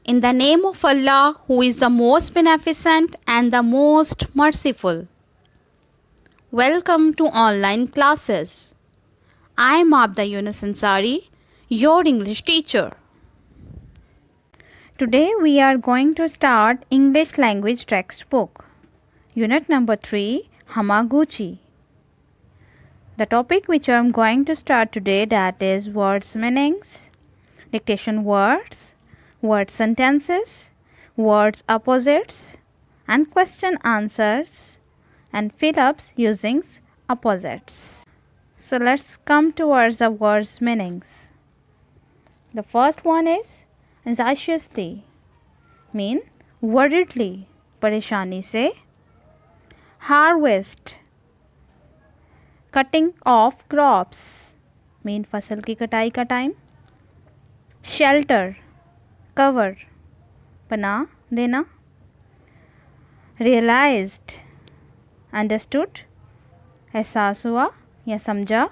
In the name of Allah, who is the most beneficent and the most merciful. Welcome to online classes. I am Abda Yunus Ansari, your English teacher. Today we are going to start English language textbook. Unit number 3, Hamaguchi. The topic which I am going to start today, that is words meanings, dictation words, word sentences, words opposites, and question answers, and fill-ups using opposites. So let's come towards the words meanings. The first one is anxiously, mean worriedly, परेशानी से. Harvest, cutting off crops, mean फसल की कटाई का time. Shelter, cover, पनाह देना. Realized, understood, एहसास हुआ या समझा.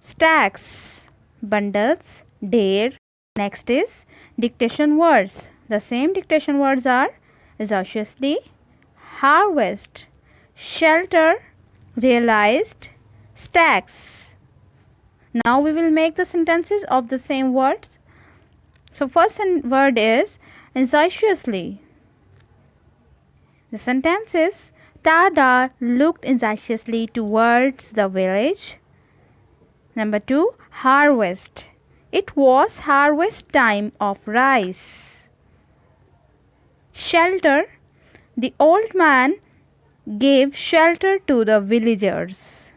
Stacks, bundles, ढेर. Next is dictation words. The same dictation words are anxiously, harvest, shelter, realized, stacks. Now we will make the sentences of the same words. So first word is anxiously. The sentence is Tada looked anxiously towards the village. Number 2, harvest. It was harvest time of rice. Shelter. The old man gave shelter to the villagers.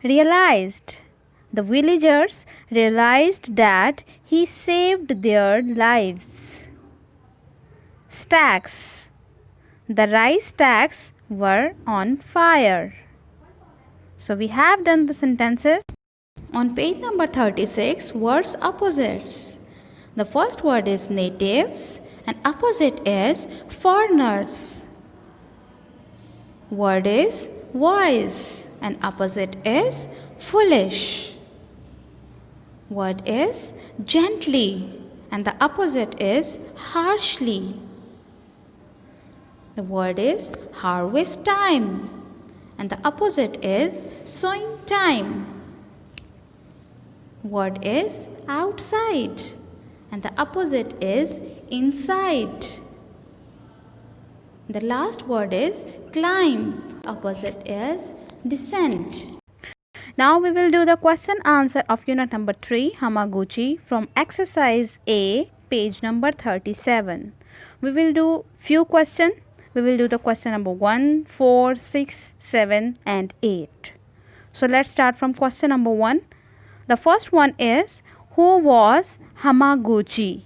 Realized. The villagers realized that he saved their lives. Stacks. The rice stacks were on fire. So we have done the sentences. On page number 36, words opposites. The first word is natives and opposite is foreigners. Word is wise and opposite is foolish. Word is gently and the opposite is harshly. The word is harvest time and the opposite is sowing time. Word is outside and the opposite is inside. The last word is climb. Opposite is descent. Now we will do the question answer of unit number 3, Hamaguchi, from exercise A, page number 37. We will do few questions. We will do the question number 1, 4, 6, 7 and 8. So let's start from question number 1. The first one is, who was Hamaguchi?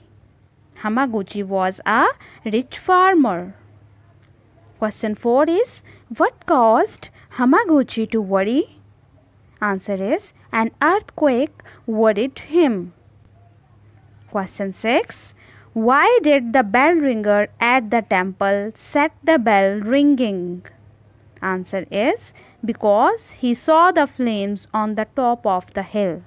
Hamaguchi was a rich farmer. Question 4 is, what caused Hamaguchi to worry? Answer is, an earthquake worried him. Question 6. Why did the bell ringer at the temple set the bell ringing? Answer is, because he saw the flames on the top of the hill.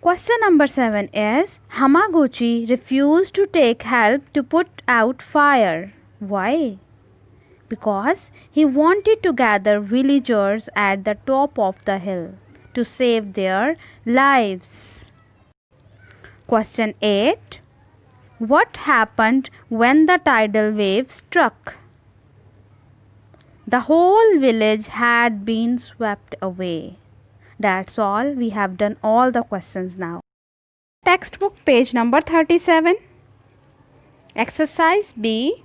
Question number 7 is, Hamaguchi refused to take help to put out fire. Why? Because he wanted to gather villagers at the top of the hill to save their lives. Question 8. What happened when the tidal wave struck? The whole village had been swept away. That's all. We have done all the questions now. Textbook page number 37. Exercise B.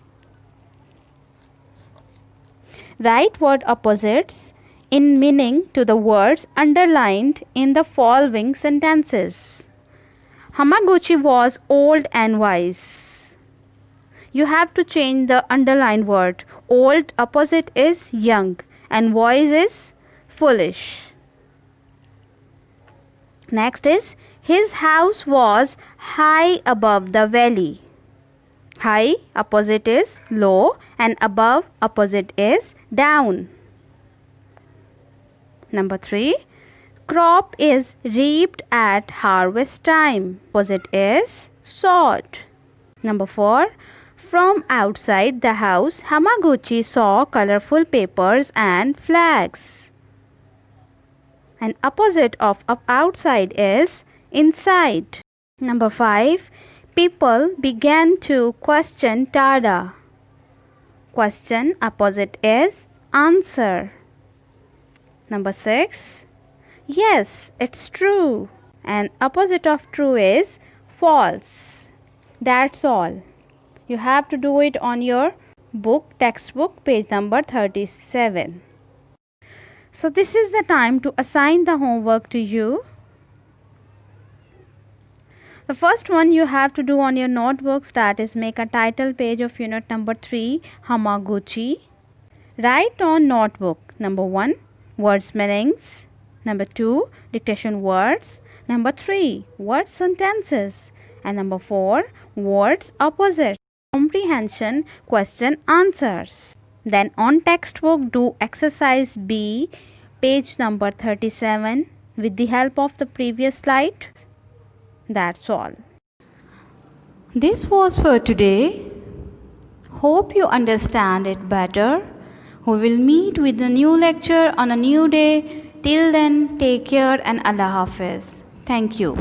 Write word opposites in meaning to the words underlined in the following sentences. Hamaguchi was old and wise. You have to change the underlined word. Old opposite is young and wise is foolish. Next is, his house was high above the valley. High opposite is low and above opposite is down. Number 3. Crop is reaped at harvest time. Opposite is sowed. Number 4. From outside the house, Hamaguchi saw colorful papers and flags. And opposite of outside is inside. Number 5. People began to question Tada. Question opposite is answer. Number 6. Yes, it's true. And opposite of true is false. That's all. You have to do it on your textbook, page number 37. So this is the time to assign the homework to you. The first one you have to do on your notebooks, that is make a title page of unit number 3, Hamaguchi. Write on notebook number 1, words meanings. Number 2, dictation words. Number 3, word sentences. And number 4, words opposite. Comprehension question answers. Then on textbook do exercise B, page number 37 with the help of the previous slide. That's all. This was for today. Hope you understand it better. We will meet with a new lecture on a new day. Till then, take care and Allah Hafiz. Thank you.